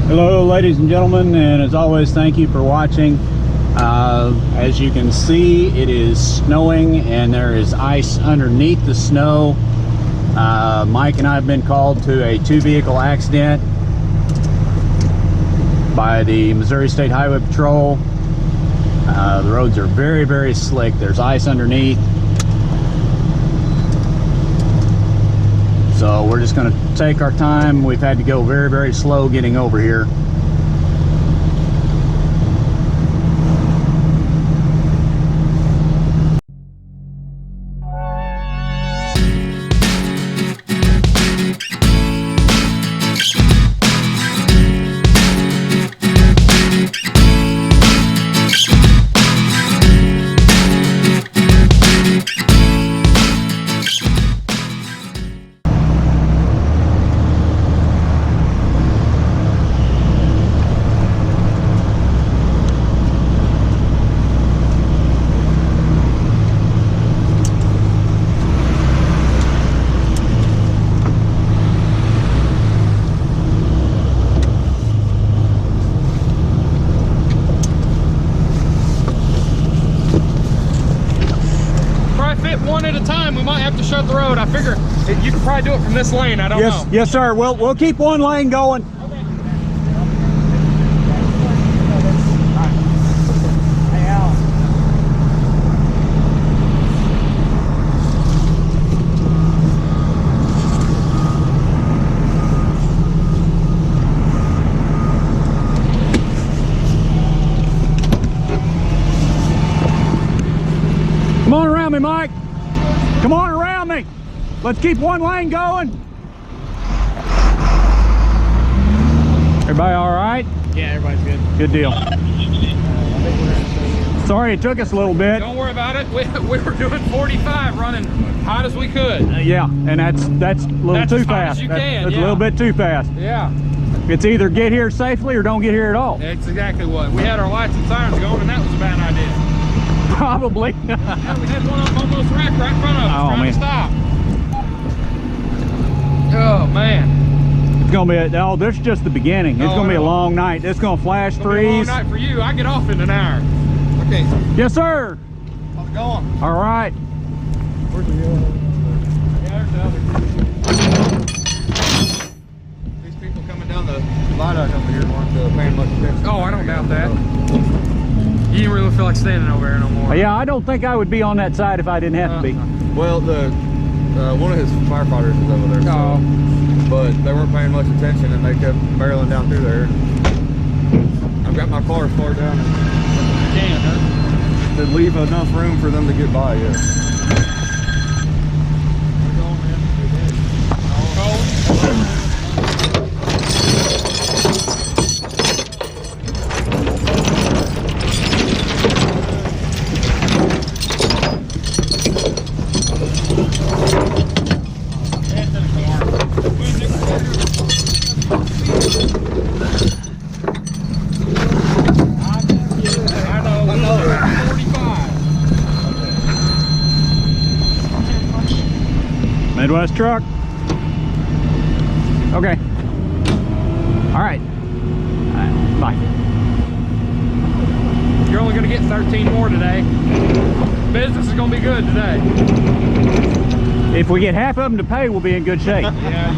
Hello ladies and gentlemen, and as always, thank you for watching. As you can see, it is snowing and there is ice underneath the snow. Mike and I have been called to a 2-vehicle accident by the Missouri State Highway Patrol. The roads are very, very slick. There's ice underneath. So we're just going to take our time. We've had to go very, very slow getting over here. One at a time, we might have to shut the road. I figure you can probably do it from this lane. I don't know. Yes, sir. We'll keep one lane going. Okay. Hey, Al. Come on around me, Mike. Come on around me. Let's keep one lane going. Everybody all right? Yeah, everybody's good. Good deal. Sorry it took us a little bit. Don't worry about it. We were doing 45, running hot as we could. Yeah, and that's a little too fast. That's a little bit too fast. Yeah. It's either get here safely or don't get here at all. That's exactly what. We had our lights and sirens going, and that was a bad idea. Probably. Yeah, we had one of them almost wrecked right in front of us, trying to stop. Oh, man. It's going to be, this is just the beginning. It's going to be a long night. It's going to flash threes. It's going to be a long night for you. I get off in an hour. Okay. Yes, sir. How's it going? All right. Where's the yeah, there's the other. These people coming down the viaduct over here weren't paying much attention. Oh, I don't doubt that. You didn't really feel like standing over there no more. Yeah, I don't think I would be on that side if I didn't have to be. Well, one of his firefighters is over there, so, but they weren't paying much attention and they kept barreling down through there. I've got my car as far down as I can, huh? To leave enough room for them to get by, yeah. Midwest truck. Okay. All right. Bye. You're only going to get 13 more today. Business is going to be good today. If we get half of them to pay, we'll be in good shape. Yeah.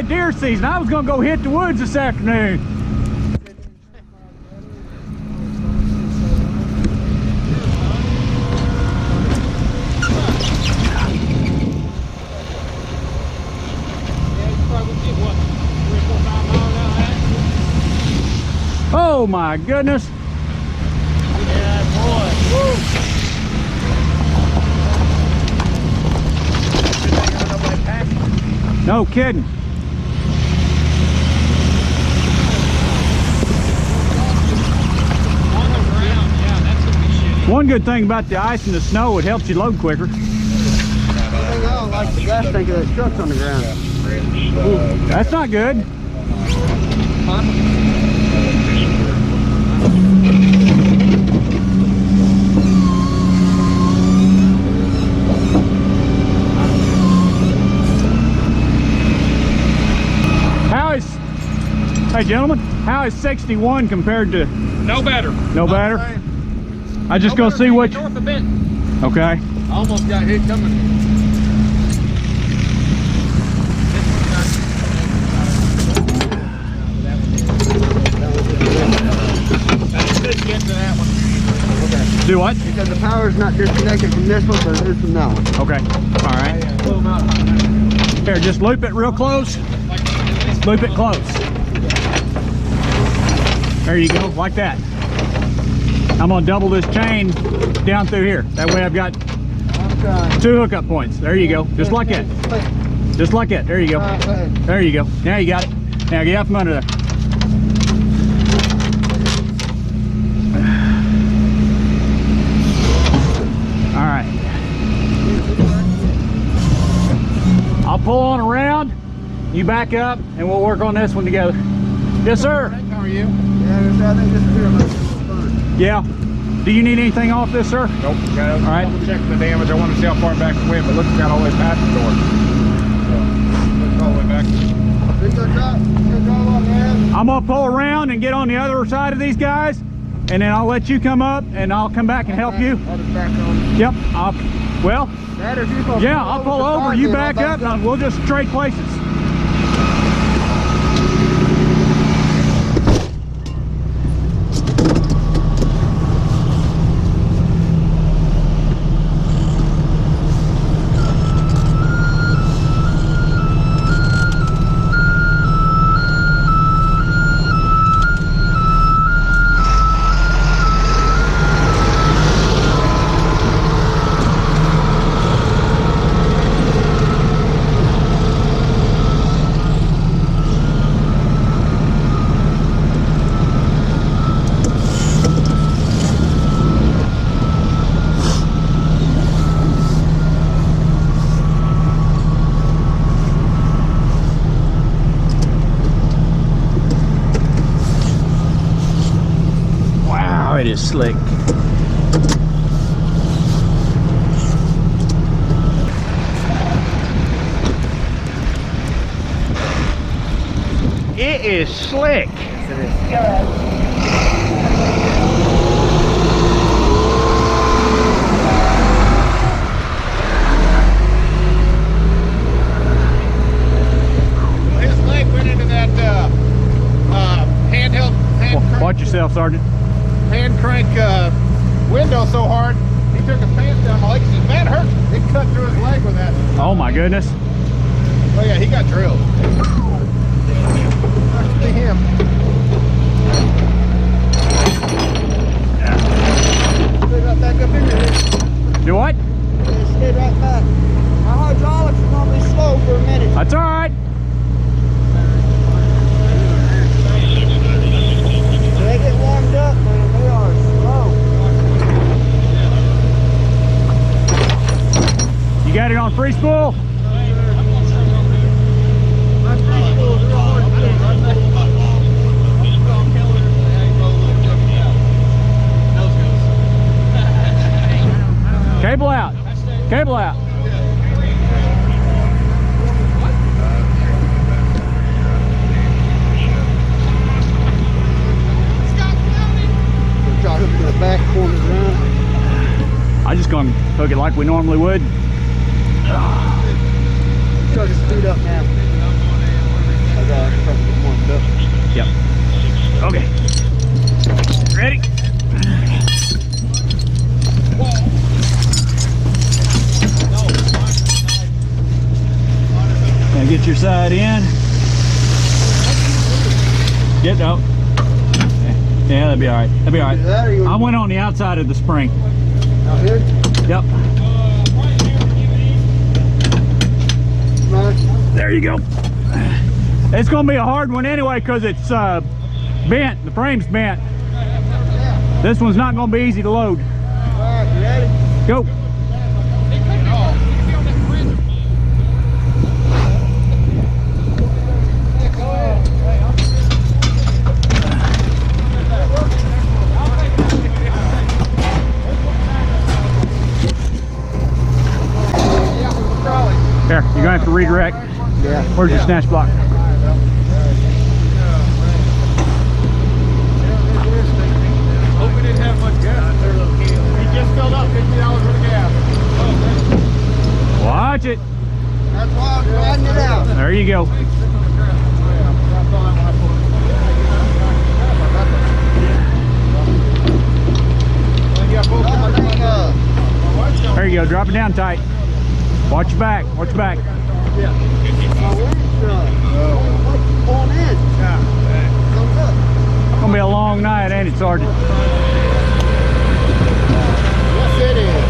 Deer season. I was going to go hit the woods this afternoon. Oh my goodness. Yeah, boy. Woo. No kidding. One good thing about the ice and the snow, it helps you load quicker. I don't like the gas tank of that truck's on the ground. Ooh, that's not good. Huh? how is 61 compared to? No better. No better? I just go see what. North a bit. Okay. I almost got hit coming. Get to that one. Okay. Do what? Because the power's not disconnected from this one, but it is from that one. Okay. All right. Here, just loop it real close. Loop it close. There you go, like that. I'm gonna double this chain down through here. That way I've got 2 hookup points. There you go. Just like that. Just like that. There you go. There you go. Now you got it. Now get out from under there. All right. I'll pull on around, you back up, and we'll work on this one together. Yes, sir. How are you? Yeah, I think this is here. Yeah. Do you need anything off this, sir? Nope. Got All right. double checking the damage. I want to see how far back it went, but looks got all the way past the door. So, looks all the way back. I'm gonna pull around and get on the other side of these guys, and then I'll let you come up, and I'll come back and help you. I'll just back on. Yep. Well, That if you yeah, I'll pull over. You back up, and we'll just trade places. It is slick. It is slick. His leg went into that handheld Watch yourself, Sergeant. hand crank window so hard, he took his pants down my leg. He said, man, it hurts. It cut through his leg with that. Oh my goodness. Oh yeah, he got drilled. Must be him. Stay right back up in there. Do what? Stay right back. My hydraulics are going to be slow for a minute. That's all right. They get warmed up, man. They are slow. You got it on free spool? My free spool's real hard to get. Cable out. Cable out. Try to hook to the back corner around. I'm just gonna hook it like we normally would. Try to speed up now. I got it perfectly warmed up. Yep. Okay. Ready? Now get your side in. Get up. Yeah, that'd be all right. That'd be all right. I went on the outside of the spring. Out here? Yep. Right. There you go. It's gonna be a hard one anyway because it's bent. The frame's bent. This one's not gonna be easy to load. Alright, you ready? Go. Here, you're gonna have to redirect. Yeah. Where's your snatch block? go. There you go. Drop it down tight. Watch your back. Watch your back. It's gonna be a long night, ain't it, Sergeant? Yes, it is.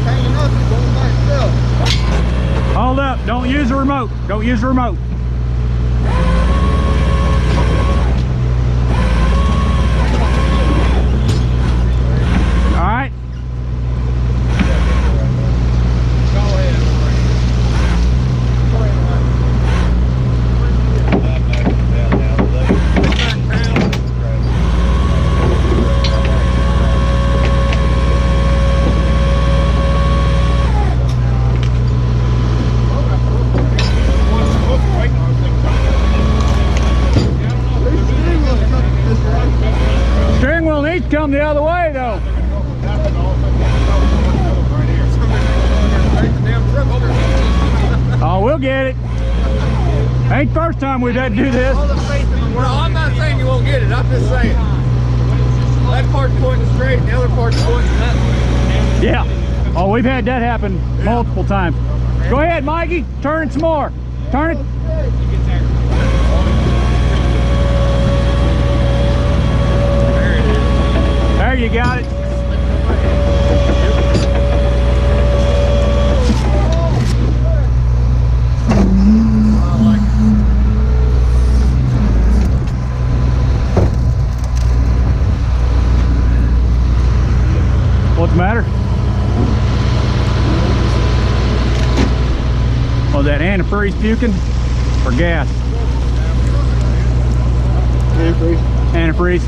Hanging up and going by itself. Hold up. Don't use the remote. Don't use the remote. All right. Steering wheel needs to come the other way, though. Oh, we'll get it. Ain't the first time we've had to do this. Well, I'm not saying you won't get it. I'm just saying that part's pointing straight and the other part's pointing that way. Yeah. Oh, we've had that happen multiple times. Go ahead, Mikey. Turn it some more. Turn it. There you got it. What's the matter? Oh, that antifreeze puking or gas? Antifreeze. Antifreeze.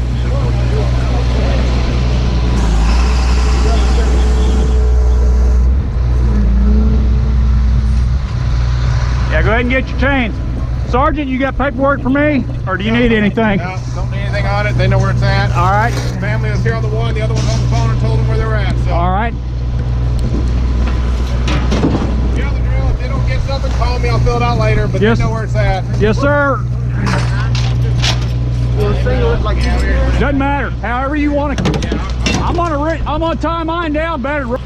Yeah, go ahead and get your chains. Sergeant, you got paperwork for me, or do you need anything? No, don't need anything on it. They know where it's at. All right. The family was here on the one. The other one's on the phone and told them where they were at. So. All right. You know the drill. If they don't get something, call me. I'll fill it out later. But Yes. they know where it's at. Yes, sir. Yeah, Doesn't matter. However you want to. I'm gonna tie mine down better.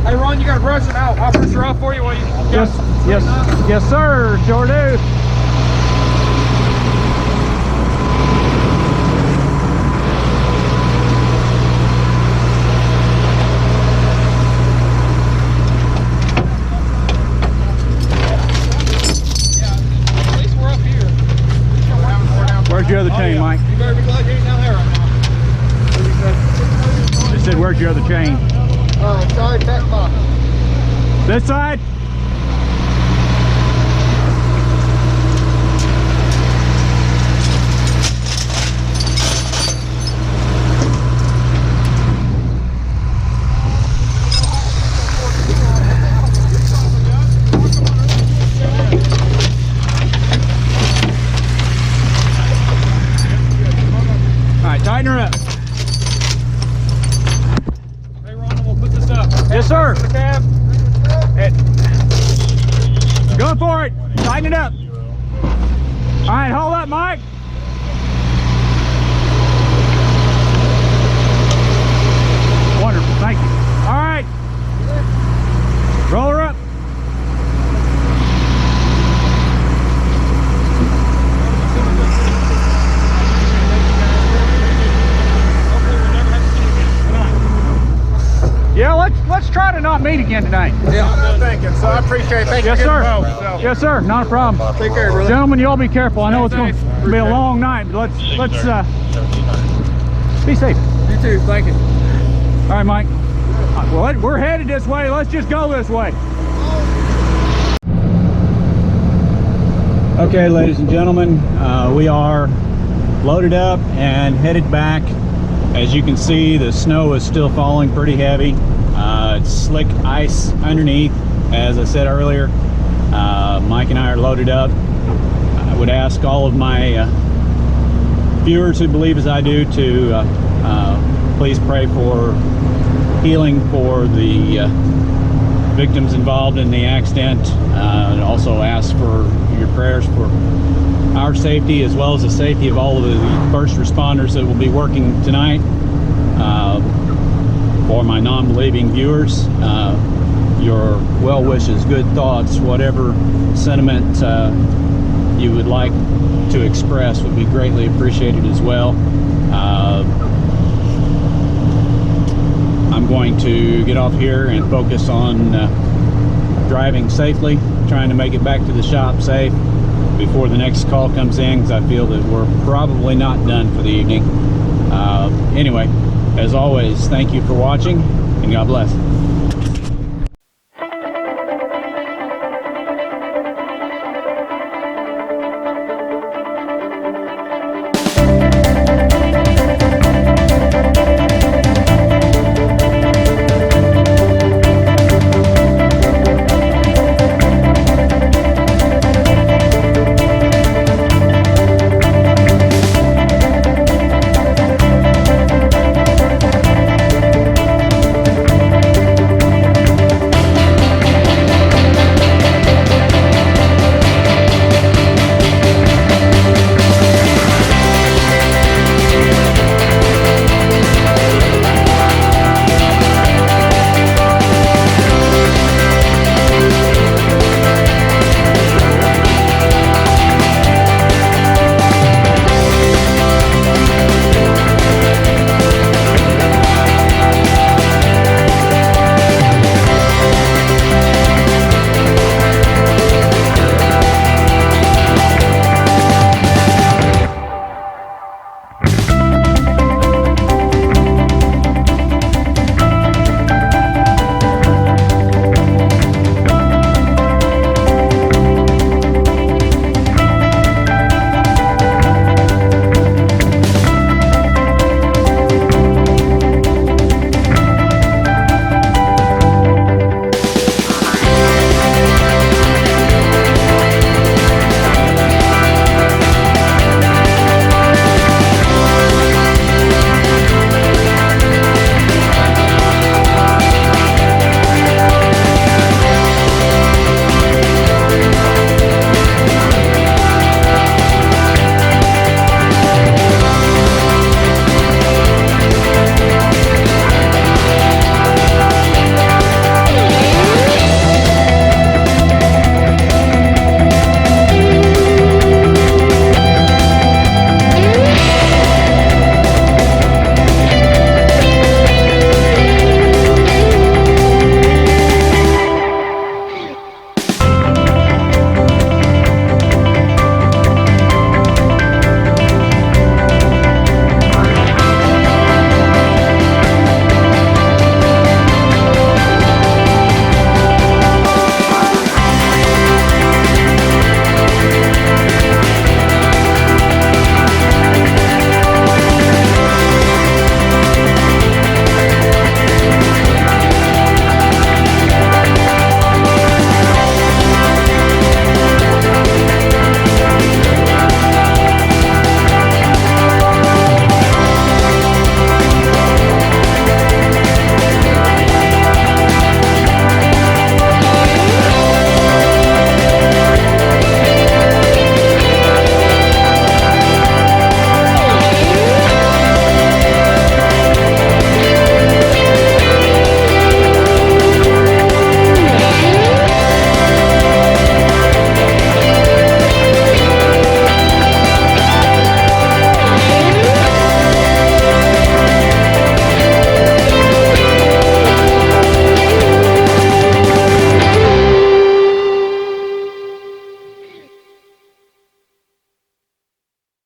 Hey Ron, you gotta brush it out. I'll brush her off for you while you Yes, yes, yes, sir. Sure do. at least we're up here. Where's your other chain, Mike? You better be glad you ain't down there right now. They said, where's your other chain? Sorry, back box. This side? All right, tighten her up. Hey Ron, we'll put this up. Yes, sir. The cab. Go for it. Tighten it up. All right, hold up, Mike. Wonderful. Thank you. All right. Roll her up. Yeah, let's try to not meet again tonight. Yeah, I'm thinking. So I appreciate it. Thank you. Yes, for sir. getting involved, so. Yes, sir. Not a problem. Take care, brother. Gentlemen, you all be careful. I know it's going to be a long night, but let's be safe. You too, thank you. All right, Mike. Well, we're headed this way. Let's just go this way. Okay, ladies and gentlemen, we are loaded up and headed back. As you can see, the snow is still falling pretty heavy. It's slick ice underneath. As I said earlier, Mike and I are loaded up. I would ask all of my viewers who believe as I do to please pray for healing for the victims involved in the accident. And also ask for your prayers for our safety as well as the safety of all of the first responders that will be working tonight. For my non-believing viewers, your well wishes, good thoughts, whatever sentiment you would like to express would be greatly appreciated as well. I'm going to get off here and focus on driving safely, trying to make it back to the shop safe before the next call comes in, because I feel that we're probably not done for the evening. Anyway, as always, thank you for watching, and God bless.